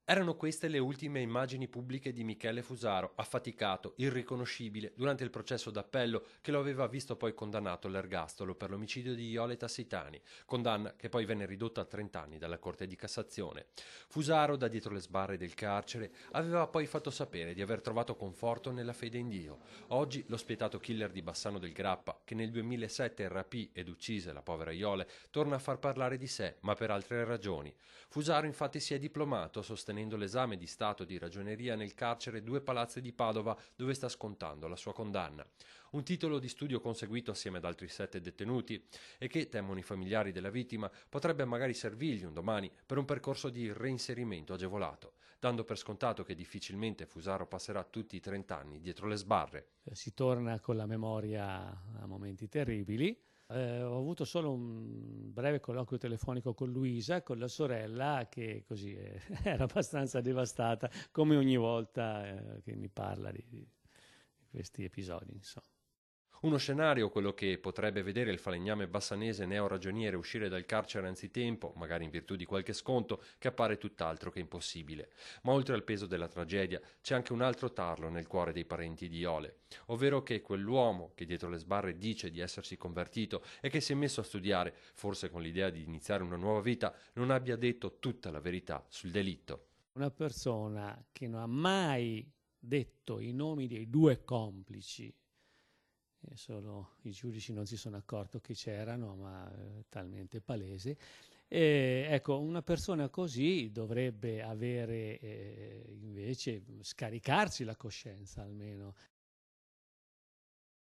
Erano queste le ultime immagini pubbliche di Michele Fusaro, affaticato, irriconoscibile, durante il processo d'appello che lo aveva visto poi condannato all'ergastolo per l'omicidio di Iole Tassitani, condanna che poi venne ridotta a 30 anni dalla Corte di Cassazione. Fusaro, da dietro le sbarre del carcere, aveva poi fatto sapere di aver trovato conforto nella fede in Dio. Oggi lo spietato killer di Bassano del Grappa, che nel 2007 rapì ed uccise la povera Iole, torna a far parlare di sé, ma per altre ragioni. Fusaro infatti si è diplomato sostenendo l'esame di Stato di ragioneria nel carcere Due Palazzi di Padova, dove sta scontando la sua condanna. Un titolo di studio conseguito assieme ad altri 7 detenuti e che, temono i familiari della vittima, potrebbe magari servirgli un domani per un percorso di reinserimento agevolato, dando per scontato che difficilmente Fusaro passerà tutti i 30 anni dietro le sbarre. Si torna con la memoria a momenti terribili. Ho avuto solo un breve colloquio telefonico con Luisa, con la sorella, che così era abbastanza devastata, come ogni volta che mi parla di questi episodi, insomma. Uno scenario, quello che potrebbe vedere il falegname bassanese neoragioniere uscire dal carcere anzitempo, magari in virtù di qualche sconto, che appare tutt'altro che impossibile. Ma oltre al peso della tragedia, c'è anche un altro tarlo nel cuore dei parenti di Iole, ovvero che quell'uomo che dietro le sbarre dice di essersi convertito e che si è messo a studiare, forse con l'idea di iniziare una nuova vita, non abbia detto tutta la verità sul delitto. Una persona che non ha mai detto i nomi dei due complici, e solo i giudici non si sono accorti che c'erano, ma talmente palese. Ecco, una persona così dovrebbe avere invece scaricarsi la coscienza almeno